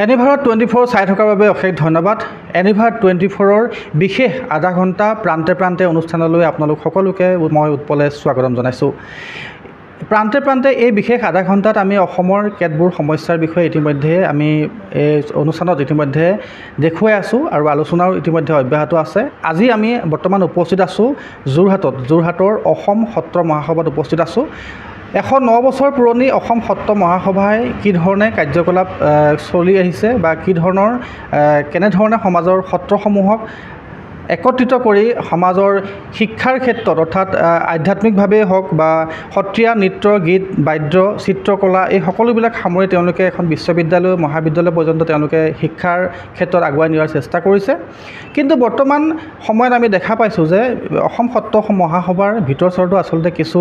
এনিভাৰত 24 চাই থকাৰ বাবে অশেষ ধন্যবাদ। এনিভাৰত 24ৰ বিশেষ আধা ঘণ্টা প্ৰান্তে প্ৰান্তে অনুষ্ঠানলৈ আপোনালোক সকলোকে মই উৎপলে স্বাগতম জনাইছোঁ। প্ৰান্তে প্ৰান্তে এই বিশেষ আধা ঘণ্টাত আমি অসমৰ কেতবোৰ সমস্যাৰ বিষয়ে ইতিমধ্যে আমি এই অনুষ্ঠানত ইতিমধ্যে দেখুৱাই আছোঁ আৰু আলোচনাও ইতিমধ্যে অব্যাহত আছে। আজি আমি বৰ্তমান উপস্থিত আছোঁ যোৰহাটৰ অসম সত্ৰ মহাসভাত উপস্থিত আছোঁ। 109 বছৰ পুৰণি অসম সত্ৰ মহাসভাই কি ধৰণে কাৰ্যকলাপ চলি আহিছে বা কেনেধৰণে সমাজৰ সত্ৰসমূহক একত্ৰিত কৰি সমাজৰ শিক্ষাৰ ক্ষেত্ৰত অৰ্থাৎ আধ্যাত্মিকভাৱে হওক বা সত্ৰীয়া নৃত্য গীত বাদ্য চিত্ৰকলা এই সকলোবিলাক সামৰি তেওঁলোকে এখন বিশ্ববিদ্যালয় মহাবিদ্যালয় পৰ্যন্ত তেওঁলোকে শিক্ষাৰ ক্ষেত্ৰত আগুৱাই নিয়াৰ চেষ্টা কৰিছে। কিন্তু বৰ্তমান সময়ত আমি দেখা পাইছোঁ যে অসম সত্ৰ মহাসভাৰ ভিতৰ চৰটো আচলতে কিছু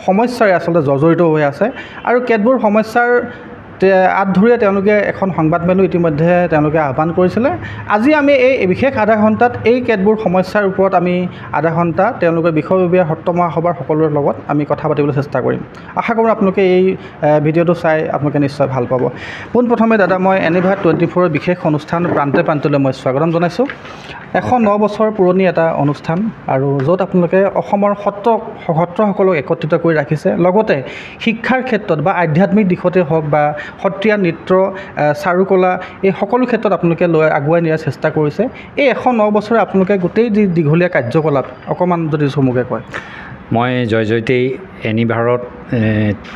সমস্যাৰে আচলতে জৰ্জৰিত হৈ আছে আৰু কেতবোৰ সমস্যাৰ ধৰিয়ে তেওঁলোকে এখন সংবাদমেলো ইতিমধ্যে তেওঁলোকে আহ্বান কৰিছিলে। আজি আমি এই বিশেষ আধা ঘণ্টাত এই কেতবোৰ সমস্যাৰ ওপৰত আমি আধা ঘণ্টা তেওঁলোকৰ বিষয়ববীয়া সত্ৰ মহাসভাৰ সকলোৰে লগত আমি কথা পাতিবলৈ চেষ্টা কৰিম। আশা কৰোঁ আপোনালোকে এই ভিডিঅ'টো চাই আপোনালোকে নিশ্চয় ভাল পাব। পোনপ্ৰথমে দাদা মই এনিভাৰত 24ৰ বিশেষ অনুষ্ঠান প্ৰান্তে প্ৰান্তলৈ মই স্বাগতম জনাইছোঁ। 109 বছৰ পুৰণি এটা অনুষ্ঠান আৰু য'ত আপোনালোকে অসমৰ সত্ৰসকলক একত্ৰিত কৰি ৰাখিছে, লগতে শিক্ষাৰ ক্ষেত্ৰত বা আধ্যাত্মিক দিশতে হওক বা সত্ৰীয়া নৃত্য চাৰুকলা এই সকলো ক্ষেত্ৰত আপোনালোকে আগুৱাই নিয়াৰ চেষ্টা কৰিছে। এই 109 বছৰে আপোনালোকে গোটেই যি দীঘলীয়া কাৰ্যকলাপ অকণমান যদি চমুকৈ কয়। মই জয়তেই এনিভাৰত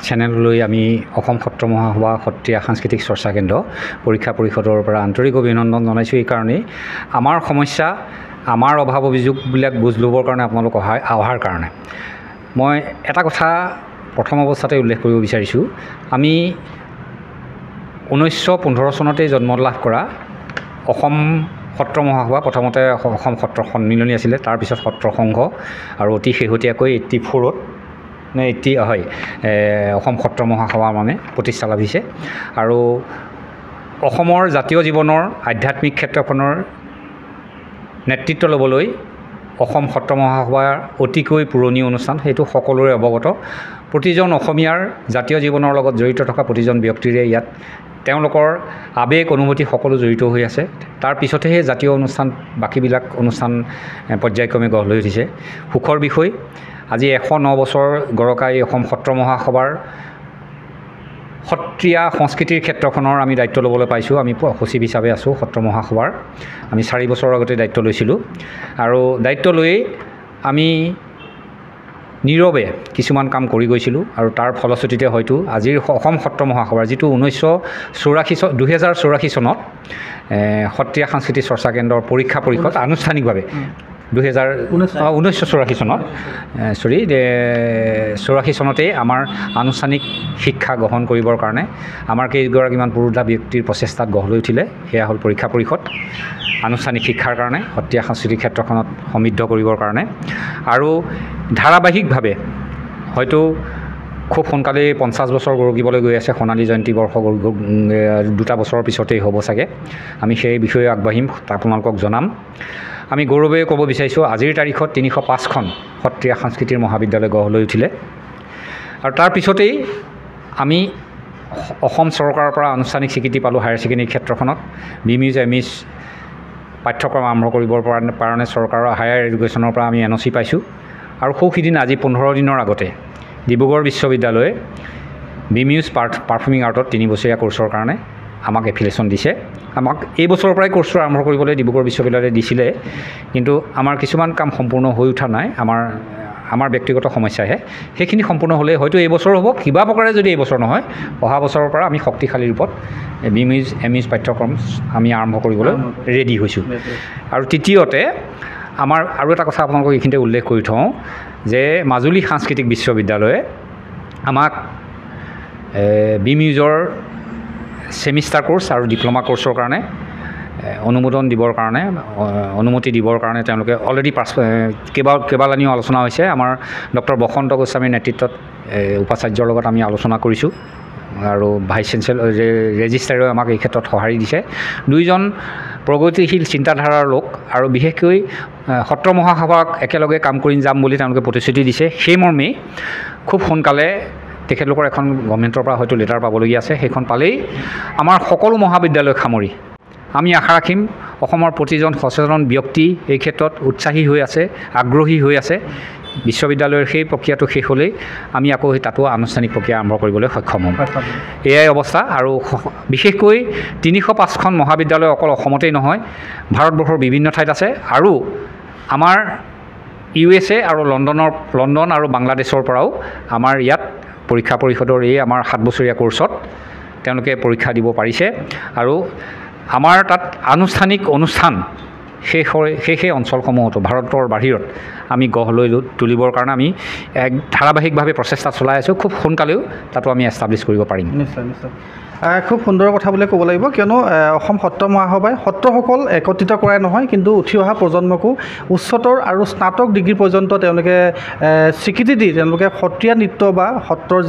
চেনেললৈ আমি অসম সত্ৰ মহাসভা সত্ৰীয়া সাংস্কৃতিক চৰ্চা কেন্দ্ৰ পৰীক্ষা পৰিষদৰ পৰা আন্তৰিক অভিনন্দন জনাইছোঁ। এইকাৰণেই আমাৰ সমস্যা আমাৰ অভাৱ অভিযোগবিলাক বুজ ল'বৰ কাৰণে আপোনালোক অহাৰ কাৰণে মই এটা কথা প্ৰথম অৱস্থাতে উল্লেখ কৰিব বিচাৰিছোঁ। আমি 1915 চনতেই জন্ম লাভ কৰা অসম সত্ৰ মহাসভা, প্ৰথমতে অসম সত্ৰ সন্মিলনী আছিলে, তাৰপিছত সত্ৰ সংঘ আৰু অতি শেহতীয়াকৈ 84ত অসম সত্ৰ মহাসভা মানে প্ৰতিষ্ঠা লাভিছে। আৰু অসমৰ জাতীয় জীৱনৰ আধ্যাত্মিক ক্ষেত্ৰখনৰ নেতৃত্ব ল'বলৈ অসম সত্ৰ মহাসভাৰ অতিকৈ পুৰণি অনুষ্ঠান, সেইটো সকলোৰে অৱগত। প্ৰতিজন অসমীয়াৰ জাতীয় জীৱনৰ লগত জড়িত থকা প্ৰতিজন ব্যক্তিৰে ইয়াত তেওঁলোকৰ আৱেগ অনুভূতি সকলো জড়িত হৈ আছে। তাৰ পিছতেহে জাতীয় অনুষ্ঠান বাকীবিলাক অনুষ্ঠান পৰ্যায়ক্ৰমে গঢ় লৈ উঠিছে। সুখৰ বিষয়, আজি 109 বছৰ গৰকা এই অসম সত্ৰ মহাসভাৰ সত্ৰীয়া সংস্কৃতিৰ ক্ষেত্ৰখনৰ আমি দায়িত্ব ল'বলৈ পাইছোঁ। আমি সচিব হিচাপে আছোঁ সত্ৰ মহাসভাৰ। আমি 4 বছৰৰ আগতে দায়িত্ব লৈছিলোঁ আৰু দায়িত্ব লৈয়ে আমি নীৰৱে কিছুমান কাম কৰি গৈছিলোঁ আৰু তাৰ ফলশ্ৰুতিতে হয়তো আজিৰ অসম সত্ৰ মহাসভাৰ যিটো 2084 চনত সত্ৰীয়া সাংস্কৃতিক চৰ্চা কেন্দ্ৰৰ পৰীক্ষা পৰিষদ আনুষ্ঠানিকভাৱে 1984 চনত 84 চনতেই আমাৰ আনুষ্ঠানিক শিক্ষা গ্ৰহণ কৰিবৰ কাৰণে আমাৰ কেইগৰাকীমান পুৰুধা ব্যক্তিৰ প্ৰচেষ্টাত গঢ় লৈ উঠিলে। সেয়া হ'ল পৰীক্ষা পৰিষদ আনুষ্ঠানিক শিক্ষাৰ কাৰণে, সত্ৰীয়া সাংস্কৃতিক ক্ষেত্ৰখনত সমৃদ্ধ কৰিবৰ কাৰণে। আৰু ধাৰাবাহিকভাৱে হয়তো খুব সোনকালেই 50 বছৰ গঢ়িবলৈ গৈ আছে। সোণালী জয়ন্তী বৰ্ষ 2 বছৰৰ পিছতেই হ'ব চাগে। আমি সেই বিষয়ে আগবাঢ়িম, আপোনালোকক জনাম। আমি গৌৰৱে ক'ব বিচাৰিছোঁ আজিৰ তাৰিখত 305খন সত্ৰীয়া সাংস্কৃতিক মহাবিদ্যালয় গঢ় লৈ উঠিলে। আৰু তাৰ পিছতেই আমি অসম চৰকাৰৰ পৰা আনুষ্ঠানিক স্বীকৃতি পালোঁ হায়াৰ ছেকেণ্ডেৰী ক্ষেত্ৰখনত। BMUs MUs পাঠ্যক্ৰম আৰম্ভ কৰিবৰ কাৰণে চৰকাৰৰ হায়াৰ এডুকেশ্যনৰ পৰা আমি NOC পাইছোঁ। আৰু সৌসিদিনা আজি 15 দিনৰ আগতে ডিব্ৰুগড় বিশ্ববিদ্যালয়ে BMUs পাৰফৰ্মিং আৰ্টত 3 বছৰীয়া কোৰ্চৰ কাৰণে আমাক এফিলিয়েশ্যন দিছে। আমাক এই বছৰৰ পৰাই কোৰ্চটো আৰম্ভ কৰিবলৈ ডিব্ৰুগড় বিশ্ববিদ্যালয়ে দিছিলে, কিন্তু আমাৰ কিছুমান কাম সম্পূৰ্ণ হৈ উঠা নাই। আমাৰ ব্যক্তিগত সমস্যাহে। সেইখিনি সম্পূৰ্ণ হ'লে হয়তো এই বছৰ হ'ব, কিবা প্ৰকাৰে যদি এই বছৰ নহয় অহা বছৰৰ পৰা আমি শক্তিশালী ৰূপত BMUs MUs পাঠ্যক্ৰম আমি আৰম্ভ কৰিবলৈ ৰেডি হৈছোঁ। আৰু তৃতীয়তে আমাৰ আৰু এটা কথা আপোনালোকক এইখিনিতে উল্লেখ কৰি থওঁ যে মাজুলী সাংস্কৃতিক বিশ্ববিদ্যালয়ে আমাক BMUsৰ ছেমিষ্টাৰ কোৰ্চ আৰু ডিপ্ল'মা কোৰ্চৰ কাৰণে অনুমতি দিবৰ কাৰণে তেওঁলোকে অলৰেডি কেইবালানিও আলোচনা হৈছে। আমাৰ ডক্টৰ বসন্ত গোস্বামীৰ নেতৃত্বত উপাচাৰ্যৰ লগত আমি আলোচনা কৰিছোঁ আৰু ভাইচ চেঞ্চেলৰ ৰেজিষ্ট্ৰাৰেও আমাক এই ক্ষেত্ৰত সঁহাৰি দিছে। 2জন প্ৰগতিশীল চিন্তাধাৰাৰ লোক আৰু বিশেষকৈ সত্ৰ মহাসভাক একেলগে কাম কৰি যাম বুলি তেওঁলোকে প্ৰতিশ্ৰুতি দিছে। সেই মৰ্মে খুব সোনকালে তেখেতলোকৰ এখন গভৰ্ণমেণ্টৰ পৰা হয়তো লেটাৰ পাবলগীয়া আছে, সেইখন পালেই আমাৰ সকলো মহাবিদ্যালয় সামৰি আমি আশা ৰাখিম অসমৰ প্ৰতিজন সচেতন ব্যক্তি এই ক্ষেত্ৰত উৎসাহী হৈ আছে, আগ্ৰহী হৈ আছে। বিশ্ববিদ্যালয়ৰ সেই প্ৰক্ৰিয়াটো শেষ হ'লেই আমি আকৌ তাতো আনুষ্ঠানিক প্ৰক্ৰিয়া আৰম্ভ কৰিবলৈ সক্ষম হ'ম। এয়াই অৱস্থা। আৰু বিশেষকৈ 305খন মহাবিদ্যালয় অকল অসমতেই নহয়, ভাৰতবৰ্ষৰ বিভিন্ন ঠাইত আছে। আৰু আমাৰ USA আৰু লণ্ডন আৰু বাংলাদেশৰ পৰাও আমাৰ ইয়াত পৰীক্ষা পৰিষদৰ এই আমাৰ 7 বছৰীয়া কোৰ্চত তেওঁলোকে পৰীক্ষা দিব পাৰিছে। আৰু আমাৰ তাত আনুষ্ঠানিক অনুষ্ঠান সেই অঞ্চলসমূহতো ভাৰতৰ বাহিৰত আমি গঢ় লৈ তুলিবৰ কাৰণে আমি এক ধাৰাবাহিকভাৱে প্ৰচেষ্টা চলাই আছোঁ। খুব সোনকালেও তাতো আমি এষ্টাব্লিছ কৰিব পাৰিম। নিশ্চয় নিশ্চয় খুব সুন্দৰ কথা বুলি ক'ব লাগিব, কিয়নো অসম সত্ৰ মহাসভাই সত্ৰসকল একত্ৰিত কৰাই নহয়, কিন্তু উঠি অহা প্ৰজন্মকো উচ্চতৰ আৰু স্নাতক ডিগ্ৰী পৰ্যন্ত তেওঁলোকে স্বীকৃতি দি তেওঁলোকে সত্ৰীয়া নৃত্য বা সত্ৰৰ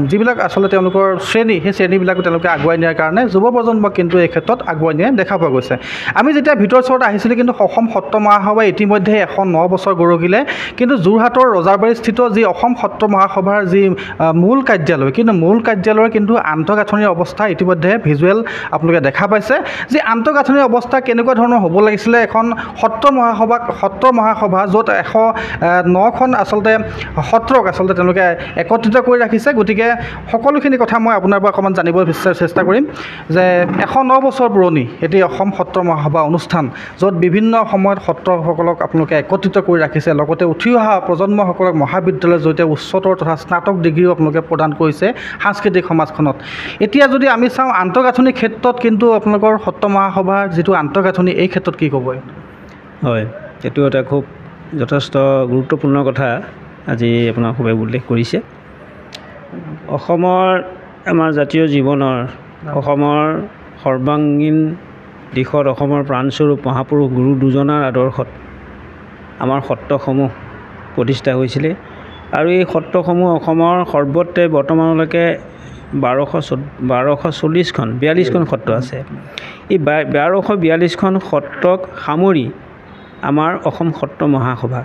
যিবিলাক আচলতে তেওঁলোকৰ শ্ৰেণী, সেই শ্ৰেণীবিলাকো তেওঁলোকে আগুৱাই নিয়াৰ কাৰণে যুৱ প্ৰজন্মক কিন্তু এই ক্ষেত্ৰত আগুৱাই নিয়া দেখা পোৱা গৈছে। আমি যেতিয়া ভিতৰ চৰত আহিছিলোঁ, কিন্তু অসম সত্ৰ মহাসভাই ইতিমধ্যে 109 বছৰ গৌৰৱিলে, কিন্তু যোৰহাটৰ ৰজাবাৰীস্থিত যি অসম সত্ৰ মহাসভাৰ যি মূল কাৰ্যালয়, কিন্তু মূল কাৰ্যালয়ৰ কিন্তু আন্তঃগাঁথনিৰ অৱস্থা ইতিমধ্যে ভিজুৱেল আপোনালোকে দেখা পাইছে। যে আন্তঃগাঁথনিৰ অৱস্থা কেনেকুৱা ধৰণৰ হ'ব লাগিছিলে এখন সত্ৰ মহাসভা য'ত 109খন আচলতে সত্ৰক আচলতে তেওঁলোকে একত্ৰিত কৰি ৰাখিছে। গতিকে সকলোখিনি কথা মই আপোনাৰ পৰা অকণমান জানিব চেষ্টা কৰিম যে 109 বছৰ পুৰণি এটি অসম সত্ৰ মহাসভা অনুষ্ঠান, য'ত বিভিন্ন সময়ত সত্ৰসকলক আপোনালোকে একত্ৰিত কৰি ৰাখিছে, লগতে উঠি অহা প্ৰজন্মসকলক মহাবিদ্যালয়ৰ জৰিয়তে উচ্চতৰ তথা স্নাতক ডিগ্ৰীও আপোনালোকে প্ৰদান কৰিছে সাংস্কৃতিক সমাজখনত। এতিয়া যদি আমি চাওঁ আন্তঃগাঁথনিৰ ক্ষেত্ৰত, কিন্তু আপোনালোকৰ সত্ৰ মহাসভাৰ যিটো আন্তঃগাঁথনি, এই ক্ষেত্ৰত কি ক'ব? হয়, এইটো এটা খুব যথেষ্ট গুৰুত্বপূৰ্ণ কথা আজি আপোনাৰ খুবেই উল্লেখ কৰিছে। অসমৰ আমাৰ জাতীয় জীৱনৰ, অসমৰ সৰ্বাংগীন দিশত অসমৰ প্ৰাণস্বৰূপ মহাপুৰুষ গুৰু দুজনাৰ আদৰ্শত আমাৰ সত্ৰসমূহ প্ৰতিষ্ঠা হৈছিলে। আৰু এই সত্ৰসমূহ অসমৰ সৰ্বত্ৰে বৰ্তমানলৈকে 42খন সত্ৰ আছে। এই 1242খন সত্ৰক সামৰি আমাৰ অসম সত্ৰ মহাসভা।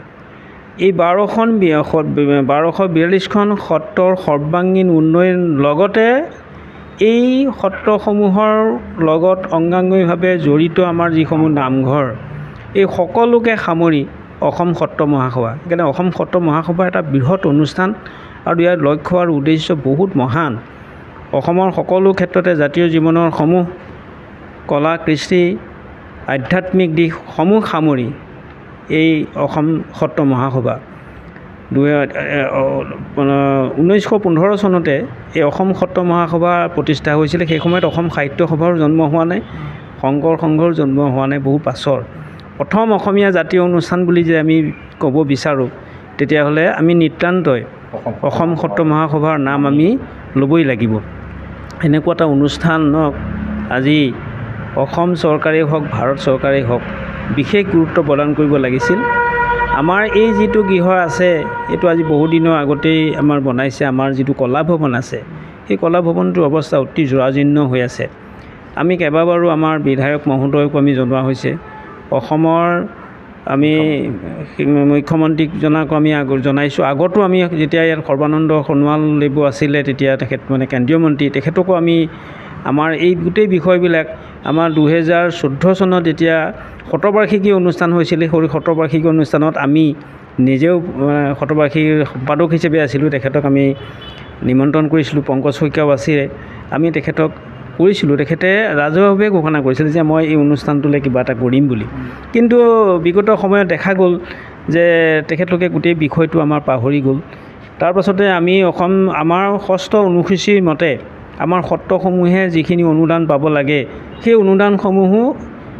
এই 1242খন সত্ৰৰ সৰ্বাংগীন উন্নয়ন লগতে এই সত্ৰসমূহৰ লগত অংগাংগীভাৱে জড়িত আমাৰ যিসমূহ নামঘৰ, এই সকলোকে সামৰি অসম সত্ৰ মহাসভা। সেইকাৰণে অসম সত্ৰ মহাসভা এটা বৃহৎ অনুষ্ঠান আৰু ইয়াৰ লক্ষ্য আৰু উদ্দেশ্য বহুত মহান। অসমৰ সকলো ক্ষেত্ৰতে জাতীয় জীৱনৰ সমূহ কলা, কৃষ্টি, আধ্যাত্মিক দিশসমূহ সামৰি এই অসম সত্ৰ মহাসভা 1915 চনতে এই অসম সত্ৰ মহাসভা প্ৰতিষ্ঠা হৈছিলে। সেই সময়ত অসম সাহিত্য সভাৰ জন্ম হোৱা নাই, শংকৰ সংঘৰ জন্ম হোৱা নাই, বহু পাছৰ প্ৰথম অসমীয়া জাতীয় অনুষ্ঠান বুলি যে আমি ক'ব বিচাৰোঁ, তেতিয়াহ'লে আমি নিতান্তই অসম সত্ৰ মহাসভাৰ নাম আমি ল'বই লাগিব। এনেকুৱা এটা অনুষ্ঠানক আজি অসম চৰকাৰেই হওক, ভাৰত চৰকাৰেই হওক বিশেষ গুৰুত্ব প্ৰদান কৰিব লাগিছিল। আমাৰ এই যিটো গৃহ আছে, এইটো আজি বহুদিনৰ আগতেই আমাৰ বনাইছে। আমাৰ যিটো কলাভৱন আছে, সেই কলাভৱনটোৰ অৱস্থা অতি জৰাজীৰ্ণ হৈ আছে। আমি কেইবাবাৰো আমাৰ বিধায়ক মহোদয়কো আমি জনোৱা হৈছে, অসমৰ আমি মুখ্যমন্ত্ৰীক আমি জনাইছোঁ। আগতো আমি যেতিয়া ইয়াত সৰ্বানন্দ সোণোৱাল দেৱো আছিলে, তেতিয়া তেখেত কেন্দ্ৰীয় মন্ত্ৰী, তেখেতকো আমি আমাৰ এই গোটেই বিষয়বিলাক আমাৰ 2014 চনত যেতিয়া শতবাৰ্ষিকী অনুষ্ঠান হৈছিলে, সেই শতবাৰ্ষিকী অনুষ্ঠানত আমি নিজেও শতবাৰ্ষিকীৰ সম্পাদক হিচাপে আছিলোঁ। তেখেতক আমি নিমন্ত্ৰণ কৰিছিলোঁ, পংকজ শইকীয়াও আছিলে, আমি তেখেতক কৰিছিলোঁ। তেখেতে ৰাজহুৱাভাৱে ঘোষণা কৰিছিলে যে মই এই অনুষ্ঠানটোলৈ কিবা এটা কৰিম বুলি। কিন্তু বিগত সময়ত দেখা গ'ল যে তেখেতলোকে গোটেই বিষয়টো আমাৰ পাহৰি গ'ল। তাৰপাছতে আমি আমাৰ ষষ্ঠ অনুসূচীৰ মতে আমাৰ সত্ৰসমূহে যিখিনি অনুদান পাব লাগে, সেই অনুদানসমূহো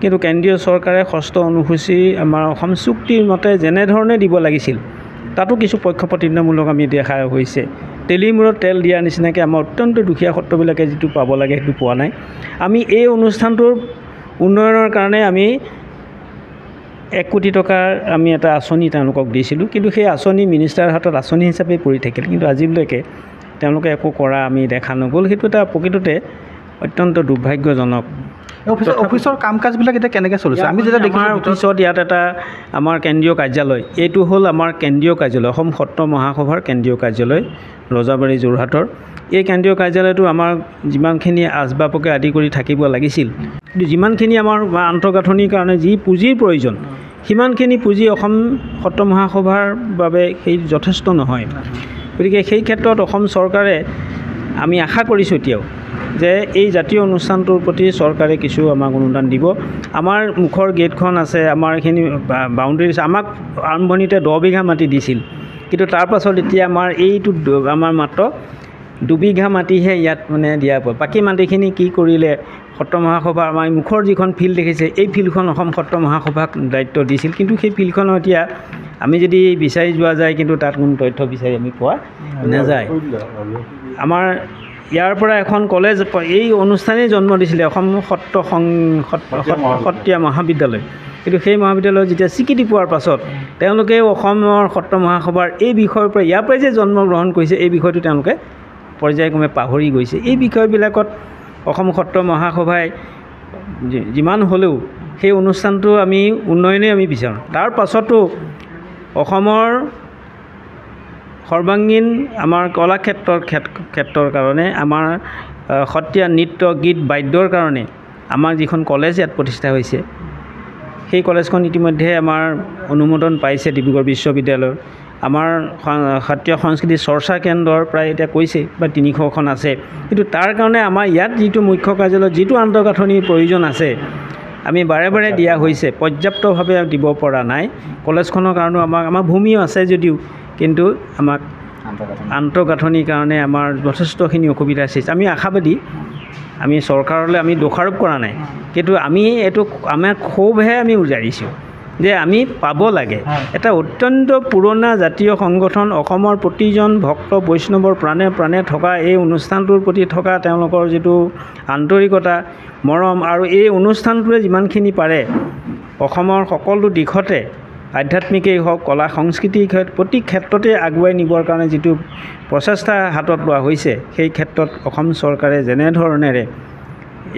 কিন্তু কেন্দ্ৰীয় চৰকাৰে ষষ্ঠ অনুসূচী আমাৰ অসম চুক্তিৰ মতে যেনেধৰণে দিব লাগিছিল, তাতো কিছু পক্ষপাতিত্বমূলক আমি দেখা হৈছে। তেলিৰ মূৰত তেল দিয়াৰ নিচিনাকৈ আমাৰ অত্যন্ত দুখীয়া সত্ৰবিলাকে যিটো পাব লাগে সেইটো পোৱা নাই। আমি এই অনুষ্ঠানটোৰ উন্নয়নৰ কাৰণে আমি 1 কোটি টকাৰ আমি এটা আঁচনি তেওঁলোকক দিছিলোঁ, কিন্তু সেই আঁচনি মিনিষ্টাৰৰ হাতত আঁচনি হিচাপে পৰি থাকিল, কিন্তু আজিলৈকে তেওঁলোকে একো কৰা আমি দেখা নগ'ল। সেইটো এটা প্ৰকৃততে অত্যন্ত দুৰ্ভাগ্যজনক। অফিচৰ কাম কাজবিলাক এতিয়া কেনেকৈ চলিছে? আমি যেতিয়া দেখিছোঁ আমাৰ অফিচত ইয়াত এটা আমাৰ কেন্দ্ৰীয় কাৰ্যালয়, এইটো হ'ল আমাৰ কেন্দ্ৰীয় কাৰ্যালয়, অসম সত্ৰ মহাসভাৰ কেন্দ্ৰীয় কাৰ্যালয় ৰজাবাৰী যোৰহাটৰ। এই কেন্দ্ৰীয় কাৰ্যালয়টো আমাৰ যিমানখিনি আচবাবকে আদি কৰি থাকিব লাগিছিল, কিন্তু যিমানখিনি আমাৰ আন্তঃগাঁথনিৰ কাৰণে যি পুঁজিৰ প্ৰয়োজন, সিমানখিনি পুঁজি অসম সত্ৰ মহাসভাৰ বাবে সেই যথেষ্ট নহয়। গতিকে সেই ক্ষেত্ৰত অসম চৰকাৰে আমি আশা কৰিছোঁ এতিয়াও যে এই জাতীয় অনুষ্ঠানটোৰ প্ৰতি চৰকাৰে কিছু আমাক অনুদান দিব। আমাৰ মুখৰ গেটখন আছে, আমাৰ এইখিনি বাউণ্ডেৰী আছে। আমাক আৰম্ভণিতে 10 বিঘা মাটি দিছিল, কিন্তু তাৰ পাছত এতিয়া আমাৰ এইটো আমাৰ মাত্ৰ 2 বিঘা মাটিহে ইয়াত মানে দিয়া পোৱা। বাকী মাটিখিনি কি কৰিলে সত্ৰ মহাসভা, আমাৰ মুখৰ যিখন ফিল্ড দেখিছে, এই ফিল্ডখন অসম সত্ৰ মহাসভাক দায়িত্ব দিছিল, কিন্তু সেই ফিল্ডখনৰ এতিয়া আমি যদি বিচাৰি যোৱা যায়, কিন্তু তাত কোনো তথ্য বিচাৰি আমি পোৱা নাযায়। আমাৰ ইয়াৰ পৰা এখন কলেজ, এই অনুষ্ঠানেই জন্ম দিছিলে অসম সত্ৰীয়া মহাবিদ্যালয়, কিন্তু সেই মহাবিদ্যালয়ত যেতিয়া স্বীকৃতি পোৱাৰ পাছত তেওঁলোকেও অসমৰ সত্ৰ মহাসভাৰ এই বিষয়ৰ পৰা, ইয়াৰ পৰাই যে জন্ম গ্ৰহণ কৰিছে, এই বিষয়টো তেওঁলোকে পৰ্যায়ক্ৰমে পাহৰি গৈছে। এই বিষয়বিলাকত অসম সত্ৰ মহাসভাই যিমান হ'লেও সেই অনুষ্ঠানটো আমি উন্নয়নেই আমি বিচাৰোঁ। তাৰ পাছতো অসমৰ সৰ্বাংগীন আমাৰ কলাক্ষেত্ৰৰ কাৰণে, আমাৰ সত্ৰীয়া নৃত্য গীত বাদ্যৰ কাৰণে আমাৰ যিখন কলেজ ইয়াত প্ৰতিষ্ঠা হৈছে, সেই কলেজখন ইতিমধ্যে আমাৰ অনুমোদন পাইছে ডিব্ৰুগড় বিশ্ববিদ্যালয়ৰ। আমাৰ সত্ৰীয়া সংস্কৃতি চৰ্চা কেন্দ্ৰৰ প্ৰায় এতিয়া কৈছে বা 300খন আছে, কিন্তু তাৰ কাৰণে আমাৰ ইয়াত যিটো মুখ্য কাৰ্যালয়ত যিটো আন্তঃগাঁথনিৰ প্ৰয়োজন আছে, আমি বাৰে বাৰে দিয়া হৈছে, পৰ্যাপ্তভাৱে দিব পৰা নাই। কলেজখনৰ কাৰণেও আমাৰ ভূমিও আছে যদিও, কিন্তু আমাক আন্তঃগাঁথনিৰ কাৰণে আমাৰ যথেষ্টখিনি অসুবিধা আছে। আমি আশাবাদী, আমি চৰকাৰলৈ আমি দোষাৰোপ কৰা নাই, কিন্তু আমি এইটো আমাৰ ক্ষোভহে আমি উজাৰিছোঁ যে আমি পাব লাগে। এটা অত্যন্ত পুৰণা জাতীয় সংগঠন, অসমৰ প্ৰতিজন ভক্ত বৈষ্ণৱৰ প্ৰাণে প্ৰাণে থকা এই অনুষ্ঠানটোৰ প্ৰতি থকা তেওঁলোকৰ যিটো আন্তৰিকতা, মৰম, আৰু এই অনুষ্ঠানটোৱে যিমানখিনি পাৰে অসমৰ সকলো দিশতে, আধ্যাত্মিকেই হওক, কলা সংস্কৃতিৰ প্ৰতি ক্ষেত্ৰতে আগুৱাই নিবৰ কাৰণে যিটো প্ৰচেষ্টা হাতত লোৱা হৈছে, সেই ক্ষেত্ৰত অসম চৰকাৰে যেনেধৰণেৰে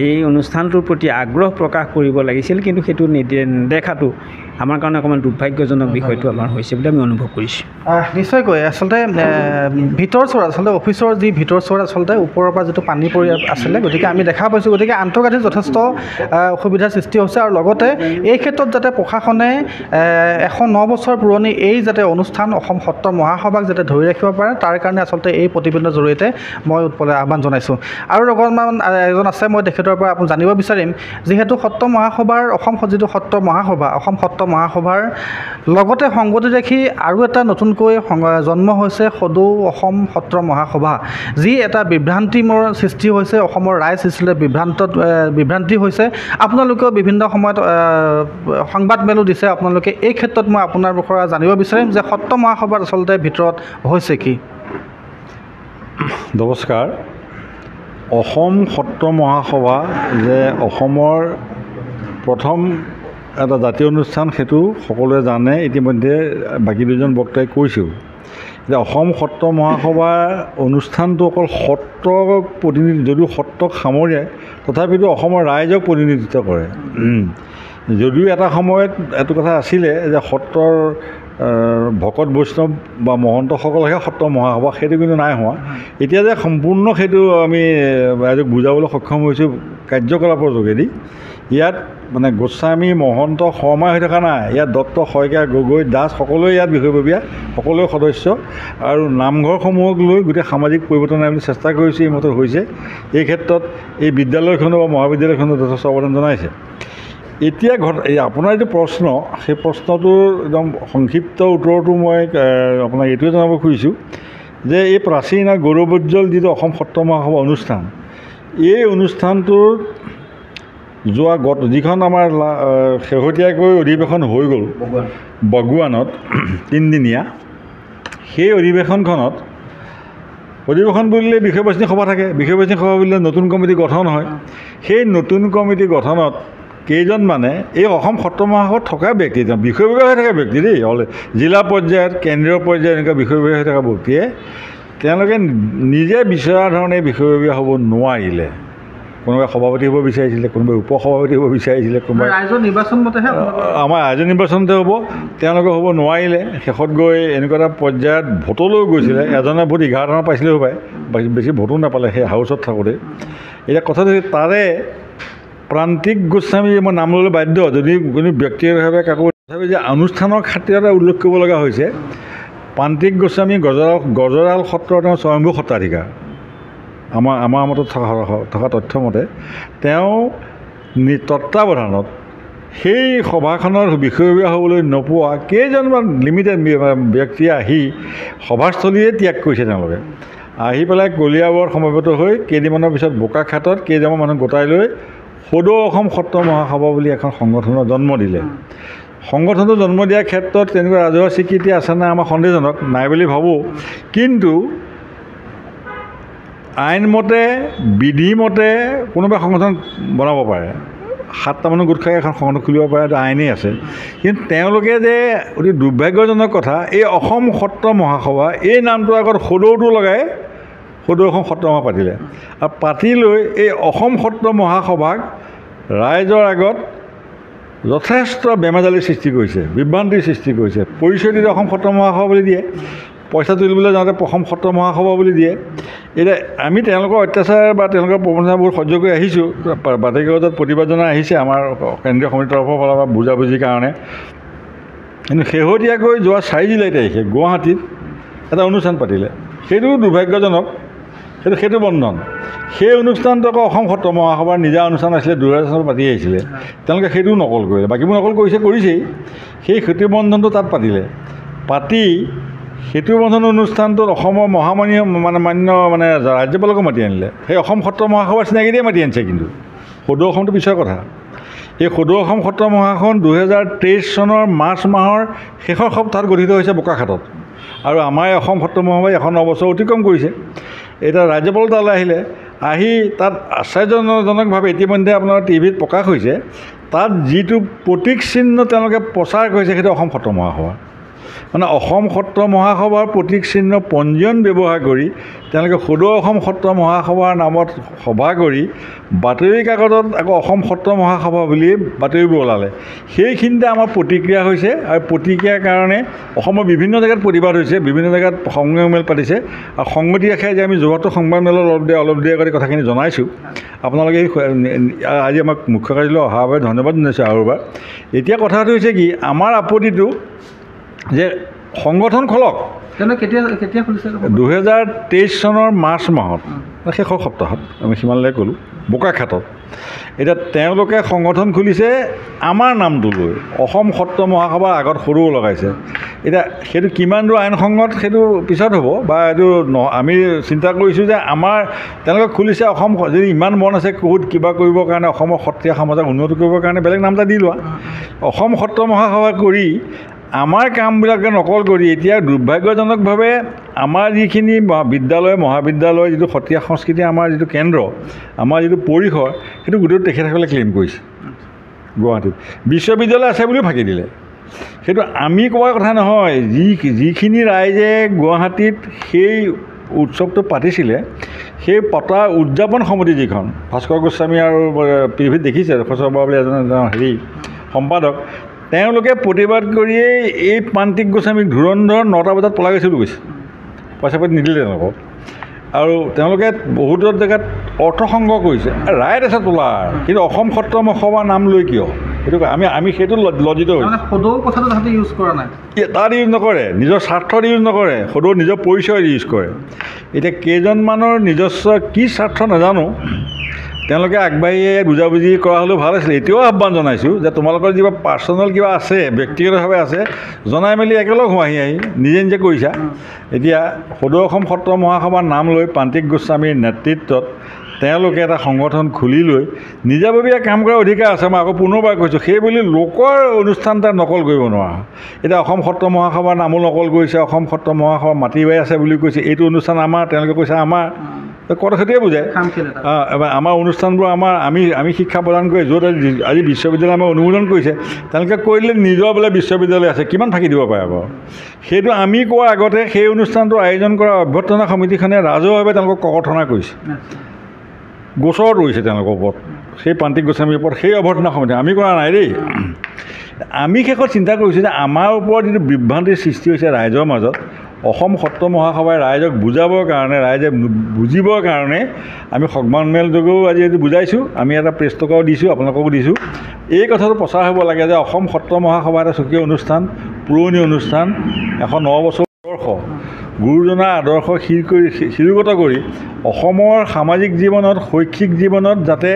এই অনুষ্ঠানটোৰ প্ৰতি আগ্ৰহ প্ৰকাশ কৰিব লাগিছিল, কিন্তু সেইটো নেদেখাটো আমাৰ কাৰণে অকণমান দুৰ্ভাগ্যজনক বিষয়টো আমাৰ হৈছে বুলি আমি অনুভৱ কৰিছোঁ। নিশ্চয়কৈ আচলতে ভিতৰ চৰ, আচলতে অফিচৰ যি ভিতৰ চৰ, আচলতে ওপৰৰ পৰা যিটো পানী পৰি আছিলে, গতিকে আমি দেখা পাইছোঁ। গতিকে আন্তঃগাঁথনিত যথেষ্ট অসুবিধাৰ সৃষ্টি হৈছে, আৰু লগতে এই ক্ষেত্ৰত যাতে প্ৰশাসনে 109 বছৰ পুৰণি এই যাতে অনুষ্ঠান অসম সত্ৰ মহাসভাক যাতে ধৰি ৰাখিব পাৰে, তাৰ কাৰণে আচলতে এই প্ৰতিবেদনৰ জৰিয়তে মই উৎপলে আহ্বান জনাইছোঁ। আৰু লগতমান এজন আছে, মই তেখেতৰ পৰা আপুনি জানিব বিচাৰিম, যিহেতু সত্ৰ মহাসভাৰ অসম যিটো সত্ৰ মহাসভা, অসম সত্ৰ মহাসভাৰ লগতে সংগতি ৰাখি আৰু এটা নতুনকৈ জন্ম হৈছে সদৌ অসম সত্ৰ মহাসভা, যি এটা বিভ্ৰান্তিমূলক সৃষ্টি হৈছে। অসমৰ ৰাইজ আচলতে বিভ্ৰান্তি হৈছে। আপোনালোকেও বিভিন্ন সময়ত সংবাদ মেলো দিছে। আপোনালোকে এই ক্ষেত্ৰত মই আপোনাৰ পৰা জানিব বিচাৰিম যে সত্ৰ মহাসভাৰ আচলতে ভিতৰত হৈছে কি? নমস্কাৰ। অসম সত্ৰ মহাসভা যে অসমৰ প্ৰথম এটা জাতীয় অনুষ্ঠান, সেইটো সকলোৱে জানে, ইতিমধ্যে বাকী দুজন বক্তাই কৈছেও যে অসম সত্ৰ মহাসভাৰ অনুষ্ঠানটো অকল সত্ৰক প্ৰতিনিধি, যদিও সত্ৰক সামৰে, তথাপিতো অসমৰ ৰাইজক প্ৰতিনিধিত্ব কৰে। যদিও এটা সময়ত এইটো কথা আছিলে যে সত্ৰৰ ভকত বৈষ্ণৱ বা মহন্তসকলহে সত্ৰ মহাসভা, সেইটো কিন্তু নাই হোৱা। এতিয়া যে সম্পূৰ্ণ সেইটো আমি ৰাইজক বুজাবলৈ সক্ষম হৈছোঁ কাৰ্যকলাপৰ যোগেদি। ইয়াত মানে গোস্বামী, মহন্ত, শৰ্মা হৈ থকা নাই। ইয়াত দত্ত, শইকীয়া, গগৈ, দাস সকলোৱে ইয়াত বিষয়ববীয়া, সকলোৱে সদস্য, আৰু নামঘৰসমূহক লৈ গোটেই সামাজিক পৰিৱৰ্তন আনিবলৈ চেষ্টা কৰিছে, এই মতে হৈছে। এই ক্ষেত্ৰত এই বিদ্যালয়খনো বা মহাবিদ্যালয়খনো যথেষ্ট অৱদান জনাইছে। এতিয়া আপোনাৰ যিটো প্ৰশ্ন, সেই প্ৰশ্নটোৰ একদম সংক্ষিপ্ত উত্তৰটো মই আপোনাক এইটোৱে জনাব খুজিছোঁ যে এই প্ৰাচীন আৰু গৌৰৱোজ্জ্বল যিটো অসম সত্ৰ মহাসভা অনুষ্ঠান, এই অনুষ্ঠানটোৰ যিখন আমাৰ শেহতীয়াকৈ অধিৱেশন হৈ গ'ল বগুৱানত 3দিনীয়া, সেই অধিৱেশন বুলিলে বিষয়বস্তু সভা থাকে। বিষয়বস্তু সভা বুলিলে নতুন কমিটি গঠন হয়। সেই নতুন কমিটি গঠনত কেইজন মানে এই অসম সত্ৰ মহাসভাত থকা ব্যক্তি, বিষয়ববীয়া হৈ থকা ব্যক্তি দেই, জিলা পৰ্যায়ত, কেন্দ্ৰীয় পৰ্যায়ত এনেকুৱা বিষয়ববীয়া হৈ থকা ব্যক্তিয়ে তেওঁলোকে নিজে বিচৰা ধৰণে বিষয়ববীয়া হ'ব নোৱাৰিলে। কোনোবাই সভাপতি হ'ব বিচাৰিছিলে, কোনোবাই উপ সভাপতি হ'ব বিচাৰিছিলে, কোনোবাই ৰাইজৰ নিৰ্বাচন মতেহে আমাৰ ৰাইজৰ নিৰ্বাচনতে হ'ব। তেওঁলোকে হ'ব নোৱাৰিলে, শেষত গৈ এনেকুৱা এটা পৰ্যায়ত ভোটলৈও গৈছিলে। এজনে ভোট 11টা পাইছিলেও পায়, বেছি ভোটো নাপালে সেই হাউচত থাকোঁতে। এতিয়া কথাটো তাৰে প্ৰান্তিক গোস্বামী মই নাম ল'বলৈ বাধ্য, যদি কোনো ব্যক্তিগতভাৱে কাকো তথাপি যে আনুষ্ঠানৰ খাতিৰতে উল্লেখ কৰিব লগা হৈছে। প্ৰান্তিক গোস্বামী গজৰাল সত্ৰৰ তেওঁ স্বয়ম্ভূ সত্ৰাধিকাৰ। আমাৰ মতে থকা তথ্য মতে তেওঁ তত্বাৱধানত সেই সভাখনৰ বিষয়ববীয়া হ'বলৈ নোপোৱা কেইজনমান লিমিটেড ব্যক্তিয়ে আহি সভাস্থলীয়ে ত্যাগ কৰিছে। তেওঁলোকে আহি পেলাই কলিয়াবৰত সমবেত হৈ কেইদিনমানৰ পিছত বোকাখাটত কেইজনমান মানুহ গোটাই লৈ সদৌ অসম সত্ৰ মহাসভা বুলি এখন সংগঠনৰ জন্ম দিলে। সংগঠনটো জন্ম দিয়াৰ ক্ষেত্ৰত তেনেকুৱা ৰাজহুৱা স্বীকৃতি আছে নাই আমাৰ সন্দেহজনক, নাই বুলি ভাবোঁ। কিন্তু আইনমতে বিধিমতে কোনোবা সংগঠন বনাব পাৰে, 7টা মানুহ গোট খাই এখন সংগঠন খুলিব পাৰে, এইটো আইনেই আছে। কিন্তু তেওঁলোকে যে অতি দুৰ্ভাগ্যজনক কথা, এই অসম সত্ৰ মহাসভা এই নামটোৰ আগত সদৌটো লগাই সদৌ অসম সত্ৰ মহা পাতিলে। আৰু পাতি লৈ এই অসম সত্ৰ মহাসভাক ৰাইজৰ আগত যথেষ্ট বেমেজালিৰ সৃষ্টি কৰিছে, বিভ্ৰান্তিৰ সৃষ্টি কৰিছে। পৰিচয় দিলে অসম সত্ৰ মহাসভা বুলি দিয়ে, পইচা তুলিবলৈ যাওঁতে অসম সত্ৰ মহাসভা বুলি দিয়ে। এতিয়া আমি তেওঁলোকৰ অত্যাচাৰ বা তেওঁলোকৰ প্ৰবঞ্চনাবোৰ সহ্য কৰি আহিছোঁ। বাতৰি কাকতত প্ৰতিবাদ জনাই আহিছে আমাৰ কেন্দ্ৰীয় সমিতিৰ তৰফৰ ফালৰ পৰা বুজাবুজিৰ কাৰণে। কিন্তু শেহতীয়াকৈ যোৱা 4 জুলাই তাৰিখে গুৱাহাটীত এটা অনুষ্ঠান পাতিলে। সেইটো দুৰ্ভাগ্যজনক, সেইটো বন্ধন। সেই অনুষ্ঠানটো আকৌ অসম সত্ৰ মহাসভাৰ নিজা অনুষ্ঠান আছিলে, 2000 চনত পাতি আহিছিলে। তেওঁলোকে সেইটোও নকল কৰিলে, বাকীবোৰ নকল কৰিছেই। সেই সেতু বন্ধনটো তাত পাতি সেতু বন্ধন অনুষ্ঠানটোত অসমৰ মহামান্য মান্য ৰাজ্যপালকো মাতি আনিলে। সেই অসম সত্ৰ মহাসভাৰ চিনাকি দিয়ে মাতি আনিছে। কিন্তু সদৌ অসমটো পিছৰ কথা। এই সদৌ অসম সত্ৰ মহাসন 2023 চনৰ মাৰ্চ মাহৰ শেষৰ সপ্তাহত গঠিত হৈছে বোকাখাটত। আৰু আমাৰ অসম সত্ৰ মহাসভাই এখন অৱসৰ অতিক্ৰম কৰিছে। এতিয়া ৰাজ্যপাল তালৈ আহি তাত আশ্চৰ্যজনকভাৱে ইতিমধ্যে আপোনাৰ টিভিত প্ৰকাশ হৈছে, তাত যিটো প্ৰতীক চিহ্ন তেওঁলোকে প্ৰচাৰ কৰিছে সেইটো অসম সত্ৰ মহাসভা। মানে অসম সত্ৰ মহাসভাৰ প্ৰতীক চিহ্ন পঞ্জীয়ন ব্যৱহাৰ কৰি তেওঁলোকে সদৌ অসম সত্ৰ মহাসভাৰ নামত সভা কৰি বাতৰি কাকতত আকৌ অসম সত্ৰ মহাসভা বুলি বাতৰিবোৰ ওলালে। সেইখিনিতে আমাৰ প্ৰতিক্ৰিয়া হৈছে। আৰু প্ৰতিক্ৰিয়াৰ কাৰণে অসমৰ বিভিন্ন জেগাত প্ৰতিবাদ হৈছে, বিভিন্ন জেগাত সংবাদ মেল পাতিছে। আৰু সংগতি ৰাখে যে আমি যোৱাটো সংবাদ মেলত অলপ দেৰি আগতে কথাখিনি জনাইছোঁ। আপোনালোকে আজি আমাক মুখ্য কাৰ্যালয়লৈ অহাৰ বাবে ধন্যবাদ জনাইছোঁ আৰু এবাৰ। এতিয়া কথাটো হৈছে কি, আমাৰ আপত্তিটো যে সংগঠন খোলক। কেতিয়া খুলিছে? 2023 চনৰ মাৰ্চ মাহত শেষৰ সপ্তাহত আমি সিমানলৈ ক'লোঁ বোকাখাটত। এতিয়া তেওঁলোকে সংগঠন খুলিছে আমাৰ নামটো লৈ, অসম সত্ৰ মহাসভাৰ আগত সৰু লগাইছে। এতিয়া সেইটো কিমান দূৰ আইনসংগত সেইটো পিছত হ'ব, বা এইটো আমি চিন্তা কৰিছোঁ যে তেওঁলোকে খুলিছে অসম, যদি ইমান মন আছে ক'ত কিবা কৰিবৰ কাৰণে অসমৰ সত্ৰীয়া সমাজক উন্নতি কৰিবৰ কাৰণে বেলেগ নাম এটা দি লোৱা। অসম সত্ৰ মহাসভা কৰি আমাৰ কামবিলাকে নকল কৰি এতিয়া দুৰ্ভাগ্যজনকভাৱে আমাৰ যিখিনি বিদ্যালয় মহাবিদ্যালয়, যিটো সত্ৰীয়া সংস্কৃতি আমাৰ যিটো কেন্দ্ৰ, আমাৰ যিটো পৰিসৰ, সেইটো গোটেই তেখেতসকলে ক্লেইম কৰিছে। গুৱাহাটীত বিশ্ববিদ্যালয় আছে বুলিও ফাঁকি দিলে। সেইটো আমি কোৱাৰ কথা নহয়। যিখিনি ৰাইজে গুৱাহাটীত সেই উৎসৱটো পাতিছিলে, সেই পতা উদযাপন সমিতি যিখন ভাস্কৰ গোস্বামী আৰু টিভিত দেখিছে ৰখেশ্বৰ বৰা বুলি এজন সম্পাদক, তেওঁলোকে প্ৰতিবাদ কৰিয়েই এই প্ৰান্তিক গোস্বামীক ধুৰন্ধৰ 9টা বজাত পলাই গৈছে বুলি কৈছে। পইচা পাতি নিদিলে তেওঁলোকক। আৰু তেওঁলোকে বহুতো জেগাত অৰ্থ সংগ্ৰহ কৰিছে। ৰাইট আছে তোলাৰ, কিন্তু অসম সত্ৰ মহাসভাৰ নাম লৈ কিয়? সেইটো আমি সেইটো লজ্জিত হৈছোঁ। সদৌ কথাটো তাহাঁতে ইউজ কৰা নাই, তাত ইউজ নকৰে, নিজৰ স্বাৰ্থত ইউজ নকৰে, সদৌ নিজৰ পৰিচয়ত ইউজ কৰে। এতিয়া কেইজনমানৰ নিজস্ব কি স্বাৰ্থ নাজানো, তেওঁলোকে আগবাঢ়ি বুজাবুজি কৰা হ'লেও ভাল আছিলে। এতিয়াও আহ্বান জনাইছোঁ যে তোমালোকৰ কিবা পাৰ্চনেল কিবা আছে, ব্যক্তিগতভাৱে আছে, জনাই মেলি একেলগ হোৱাহি আহি নিজে কৰিছা। এতিয়া সদৌ অসম সত্ৰ মহাসভাৰ নাম লৈ প্ৰান্তিক গোস্বামীৰ নেতৃত্বত তেওঁলোকে এটা সংগঠন খুলি লৈ নিজাববীয়া কাম কৰাৰ অধিকাৰ আছে। মই আকৌ পুনৰবাৰ কৈছোঁ, সেই বুলি লোকৰ অনুষ্ঠান তাত নকল কৰিব নোৱাৰা। এতিয়া অসম সত্ৰ মহাসভাৰ নামো নকল কৰিছে, অসম সত্ৰ মহাসভা মাটি বাৰী আছে বুলি কৈছে, এইটো অনুষ্ঠান আমাৰ, তেওঁলোকে কৈছে আমাৰ। কথা সেইটোৱে বুজায়। আমাৰ অনুষ্ঠানবোৰ আমি শিক্ষা প্ৰদান কৰি য'ত আজি বিশ্ববিদ্যালয় আমাৰ অনুমোদন কৰিছে, তেওঁলোকে কৈ দিলে নিজৰ বোলে বিশ্ববিদ্যালয় আছে, কিমান ফাঁকি দিব পাৰে বাৰু? সেইটো আমি কোৱাৰ আগতে সেই অনুষ্ঠানটো আয়োজন কৰা অভ্যৰ্থনা সমিতিখনে ৰাজহুৱাভাৱে তেওঁলোকক ককৰ্থনা কৰিছে। গোচৰত ৰৈছে তেওঁলোকৰ ওপৰত, সেই প্ৰান্তিক গোস্বামীৰ ওপৰত সেই অভ্যৰ্থনা সমিতি। আমি কৰা নাই দেই। আমি শেষত চিন্তা কৰিছোঁ যে আমাৰ ওপৰত যিটো বিভ্ৰান্তিৰ সৃষ্টি হৈছে ৰাইজৰ মাজত, অসম সত্ৰ মহাসভাই ৰাইজক বুজাবৰ কাৰণে, ৰাইজে বুজিবৰ কাৰণে আমি সংবাদমেল যোগেও আজি এইটো বুজাইছোঁ, আমি এটা প্ৰেছ টকাও দিছোঁ, আপোনালোককো দিছোঁ। এই কথাটো প্ৰচাৰ হ'ব লাগে যে অসম সত্ৰ মহাসভা এটা স্বকীয় অনুষ্ঠান, পুৰণি অনুষ্ঠান, 109 বছৰ আদৰ্শ, গুৰুজনাৰ আদৰ্শ শিৰোগত কৰি অসমৰ সামাজিক জীৱনত, শৈক্ষিক জীৱনত যাতে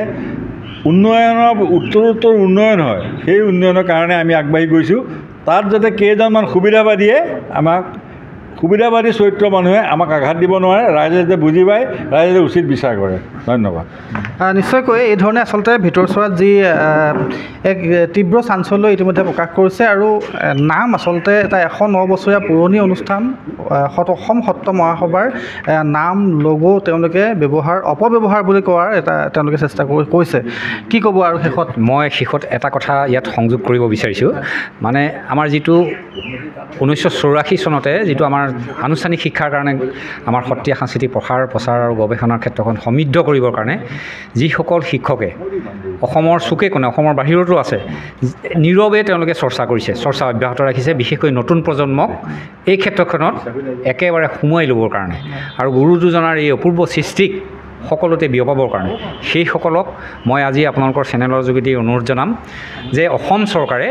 উন্নয়নৰ উত্তৰোত্তৰ উন্নয়ন হয়, সেই উন্নয়নৰ কাৰণে আমি আগবাঢ়ি গৈছোঁ। তাত যাতে কেইজনমান সুবিধাবাদীয়ে আমাক, সুবিধাবাদী চৰিত্ৰ মানুহে আমাক আঘাত দিব নোৱাৰে, ৰাইজে যাতে বুজি পায়, ৰাইজে উচিত বিচাৰ কৰে। ধন্যবাদ। নিশ্চয়কৈ এই ধৰণে আচলতে ভিতৰচোৱাত যি এক তীব্ৰ চাঞ্চল্য ইতিমধ্যে প্ৰকাশ কৰিছে, আৰু নাম আচলতে এটা 109 বছৰীয়া পুৰণি অনুষ্ঠান, অসম সত্ৰ মহাসভাৰ নাম, লগো তেওঁলোকে অপব্যৱহাৰ বুলি কোৱাৰ এটা তেওঁলোকে চেষ্টা কৰিছে। কি ক'ব আৰু শেষত? মই শেষত এটা কথা ইয়াত সংযোগ কৰিব বিচাৰিছোঁ। মানে আমাৰ যিটো 1984 চনতে যিটো আমাৰ আনুষ্ঠানিক শিক্ষাৰ কাৰণে আমাৰ সত্ৰীয়া সাংস্কৃতিক প্ৰচাৰ আৰু গৱেষণাৰ ক্ষেত্ৰখন সমৃদ্ধ কৰিবৰ কাৰণে যিসকল শিক্ষকে অসমৰ চুকে কোণে, অসমৰ বাহিৰতো আছে, নীৰৱে তেওঁলোকে চৰ্চা অব্যাহত ৰাখিছে, বিশেষকৈ নতুন প্ৰজন্মক এই ক্ষেত্ৰখনত একেবাৰে সোমোৱাই ল'বৰ কাৰণে আৰু গুৰু দুজনাৰ এই অপূৰ্ব সৃষ্টিক সকলোতে বিয়পাবৰ কাৰণে সেইসকলক মই আজি আপোনালোকৰ চেনেলৰ যোগেদি অনুৰোধ জনাম যে অসম চৰকাৰে,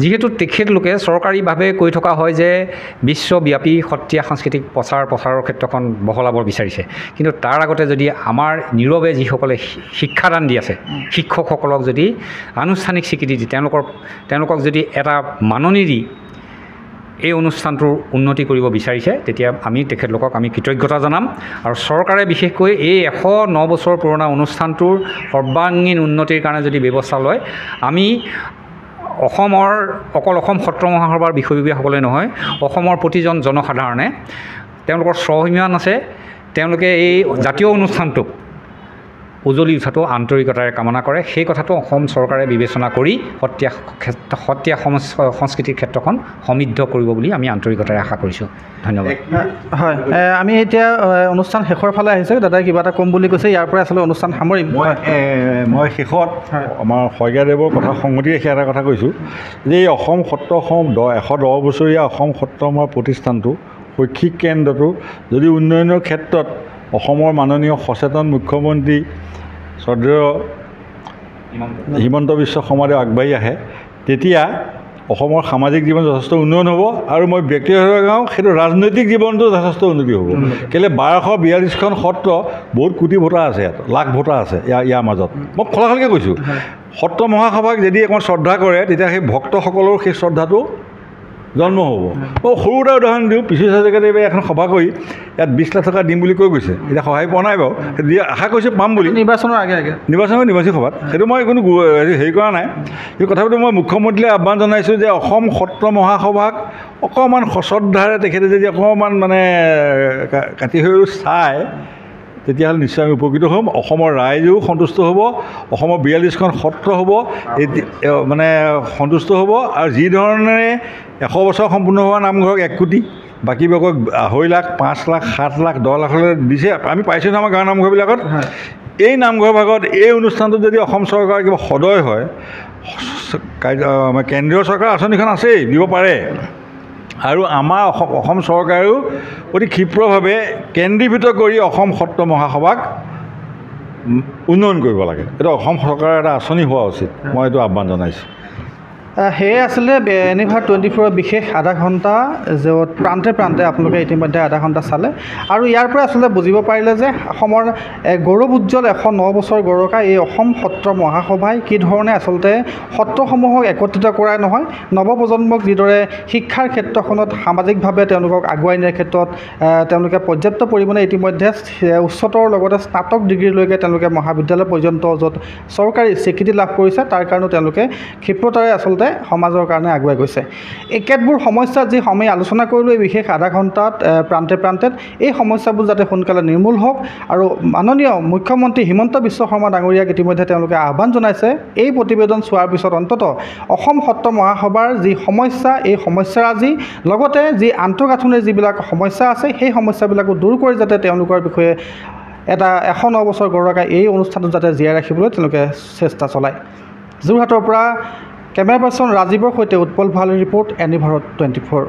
যিহেতু তেখেতলোকে চৰকাৰীভাৱে কৈ থকা হয় যে বিশ্বব্যাপী সত্ৰীয়া সাংস্কৃতিক প্ৰচাৰৰ ক্ষেত্ৰখন বহলাব বিচাৰিছে, কিন্তু তাৰ আগতে যদি আমাৰ নীৰৱে যিসকলে শিক্ষাদান দি আছে, শিক্ষকসকলক যদি আনুষ্ঠানিক স্বীকৃতি দি তেওঁলোকক যদি এটা মাননি দি এই অনুষ্ঠানটোৰ উন্নতি কৰিব বিচাৰিছে, তেতিয়া আমি তেখেতলোকক আমি কৃতজ্ঞতা জনাম। আৰু চৰকাৰে বিশেষকৈ এই 109 বছৰ পুৰণা অনুষ্ঠানটোৰ সৰ্বাংগীন উন্নতিৰ কাৰণে যদি ব্যৱস্থা লয়, আমি অসমৰ অকল অসম সত্ৰ মহাসভাৰ বিষয়ববীয়াসকলে নহয়, অসমৰ প্ৰতিজন জনসাধাৰণে তেওঁলোকৰ স্বাভিমান আছে, তেওঁলোকে এই জাতীয় অনুষ্ঠানটোক উজলি উঠাটো আন্তৰিকতাৰে কামনা কৰে। সেই কথাটো অসম চৰকাৰে বিবেচনা কৰি সত্ৰীয়া সংস্কৃতিৰ ক্ষেত্ৰখন সমৃদ্ধ কৰিব বুলি আমি আন্তৰিকতাৰে আশা কৰিছোঁ। ধন্যবাদ। হয়, আমি এতিয়া অনুষ্ঠান শেষৰ ফালে আহিছোঁ। দাদাই কিবা এটা ক'ম বুলি কৈছে, ইয়াৰ পৰা আচলতে অনুষ্ঠান সামৰিম। মই শেষত আমাৰ শইকীয়াদেৱৰ কথা সংগতি ৰাখি এটা কথা কৈছোঁ যে এই অসম সত্ৰ 110 বছৰীয়া অসম সত্ৰ প্ৰতিষ্ঠানটো, শৈক্ষিক কেন্দ্ৰটো যদি উন্নয়নৰ ক্ষেত্ৰত অসমৰ মাননীয় সচেতন মুখ্যমন্ত্ৰী শ্ৰদ্ধেয় হিমন্ত বিশ্ব শৰ্মাদেৱ আগবাঢ়ি আহে, তেতিয়া অসমৰ সামাজিক জীৱন যথেষ্ট উন্নয়ন হ'ব। আৰু মই ব্যক্তিগতভাৱে কওঁ, সেইটো ৰাজনৈতিক জীৱনটো যথেষ্ট উন্নতি হ'ব। কেলৈ 1242খন সত্ৰ, বহুত কোটি ভোটাৰ আছে, ইয়াত লাখ ভোটাৰ আছে ইয়াৰ মাজত। মই খোলাখলকৈ কৈছোঁ, সত্ৰ মহাসভাক যদি অকণমান শ্ৰদ্ধা কৰে, তেতিয়া সেই ভক্তসকলৰ সেই শ্ৰদ্ধাটো জন্ম হ'ব। মই সৰু এটা উদাহৰণ দিওঁ। পিছু হাজৰিকাদেৱে এখন সভা কৰি ইয়াত 20 লাখ টকা দিম বুলি কৈ গৈছে, এতিয়া সহায় পোৱা নাই বাৰু, আশা কৰিছোঁ পাম বুলি। নিৰ্বাচনৰ আগে নিৰ্বাচনী সভাত সেইটো মই কোনো হেৰি কৰা নাই। সেই কথাটো মই মুখ্যমন্ত্ৰীলৈ আহ্বান জনাইছোঁ যে অসম সত্ৰ মহাসভাক অকণমান সশ্ৰদ্ধাৰে তেখেতে যদি অকণমান মানে কাটি হৈ চায়, তেতিয়াহ'লে নিশ্চয় আমি উপকৃত হ'ম। অসমৰ ৰাইজেও সন্তুষ্ট হ'ব, অসমৰ 42খন সত্ৰ হ'ব, মানে সন্তুষ্ট হ'ব। আৰু যি ধৰণেৰে 100 বছৰ সম্পূৰ্ণ হোৱা নামঘৰক 1 কোটি, বাকীবিলাকক 2.5 লাখ, 5 লাখ, 7 লাখ, 10 লাখলৈ দিছে, আমি পাইছোঁ নহয় আমাৰ গাঁৱৰ নামঘৰবিলাকত। এই নামঘৰ ভাগত এই অনুষ্ঠানটোত যদি অসম চৰকাৰৰ কিবা সদয় হয়, কেন্দ্ৰীয় চৰকাৰৰ আঁচনিখন আছেই, দিব পাৰে। আৰু আমাৰ অসম চৰকাৰেও অতি ক্ষিপ্ৰভাৱে কেন্দ্ৰীভূত কৰি অসম সত্ৰ মহাসভাক উন্নয়ন কৰিব লাগে। এইটো অসম চৰকাৰৰ এটা আঁচনি হোৱা উচিত, মই এইটো আহ্বান জনাইছোঁ। সেয়ে আছিলে এনিভাৰ 24ৰ বিশেষ আধা ঘণ্টা, য'ত প্ৰান্তে প্ৰান্তে আপোনালোকে ইতিমধ্যে আধা ঘণ্টা চালে। আৰু ইয়াৰ পৰা আচলতে বুজিব পাৰিলে যে অসমৰ গৌৰৱ উজ্জ্বল 109 বছৰ গৌৰকা এই অসম সত্ৰ মহাসভাই কি ধৰণে আচলতে সত্ৰসমূহক একত্ৰিত কৰাই নহয়, নৱপ্ৰজন্মক যিদৰে শিক্ষাৰ ক্ষেত্ৰখনত সামাজিকভাৱে তেওঁলোকক আগুৱাই নিয়াৰ ক্ষেত্ৰত তেওঁলোকে পৰ্যাপ্ত পৰিমাণে ইতিমধ্যে উচ্চতৰ লগতে স্নাতক ডিগ্ৰীলৈকে তেওঁলোকে মহাবিদ্যালয় পৰ্যন্ত য'ত চৰকাৰী স্বীকৃতি লাভ কৰিছে, তাৰ কাৰণেও তেওঁলোকে ক্ষিপ্ৰতাৰে আচলতে সমাজৰ কাৰণে আগুৱাই গৈছে। এই কেতবোৰ সমস্যা যি আমি আলোচনা কৰিলোঁ এই বিশেষ আধা ঘণ্টাত প্ৰান্তে প্ৰান্তেত, এই সমস্যাবোৰ যাতে সোনকালে নিৰ্মূল হওক। আৰু মাননীয় মুখ্যমন্ত্ৰী হিমন্ত বিশ্ব শৰ্মা ডাঙৰীয়াক ইতিমধ্যে তেওঁলোকে আহ্বান জনাইছে, এই প্ৰতিবেদন চোৱাৰ পিছত অন্ততঃ অসম সত্ৰ মহাসভাৰ যি সমস্যা, এই সমস্যাৰাজি লগতে যি আন্তঃগাঁথনিৰ যিবিলাক সমস্যা আছে, সেই সমস্যাবিলাকো দূৰ কৰি যাতে তেওঁলোকৰ বিষয়ে এটা 109 বছৰ গৌৰৱকা এই অনুষ্ঠানটো যাতে জীয়াই ৰাখিবলৈ তেওঁলোকে চেষ্টা চলায়। যোৰহাটৰ পৰা কেমেৰা পাৰ্চন ৰাজীৱৰ সৈতে উৎপল ভঁৰালীৰ ৰিপৰ্ট এনিভাৰত 24।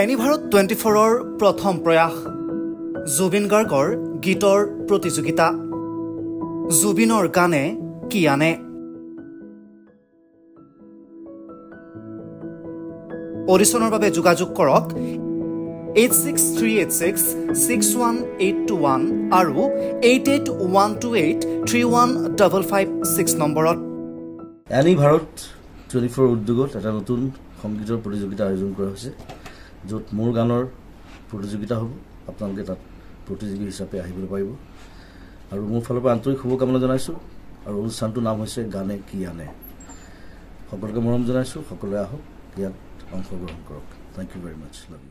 এনিভাৰত 24ৰ প্ৰথম প্ৰয়াস জুবিন গাৰ্গৰ গীতৰ প্ৰতিযোগিতা জুবিনৰ গানে কি আনে। অডিশ্যনৰ বাবে যোগাযোগ কৰক 8638661821 আৰু 8812831556 নম্বৰত। এনিভাৰত 24 উদ্যোগত এটা নতুন সংগীতৰ প্ৰতিযোগিতা আয়োজন কৰা হৈছে, য'ত মোৰ গানৰ প্ৰতিযোগিতা হ'ব। আপোনালোকে তাত প্ৰতিযোগী হিচাপে আহিবলৈ পাৰিব আৰু মোৰ ফালৰ পৰা আন্তৰিক শুভকামনা জনাইছোঁ। আৰু অনুষ্ঠানটোৰ নাম হৈছে গানে কি আনে। সকলোকে মৰম জনাইছোঁ, সকলোৱে আহক, ইয়াত অংশগ্ৰহণ কৰক। Thank you very much. Love U.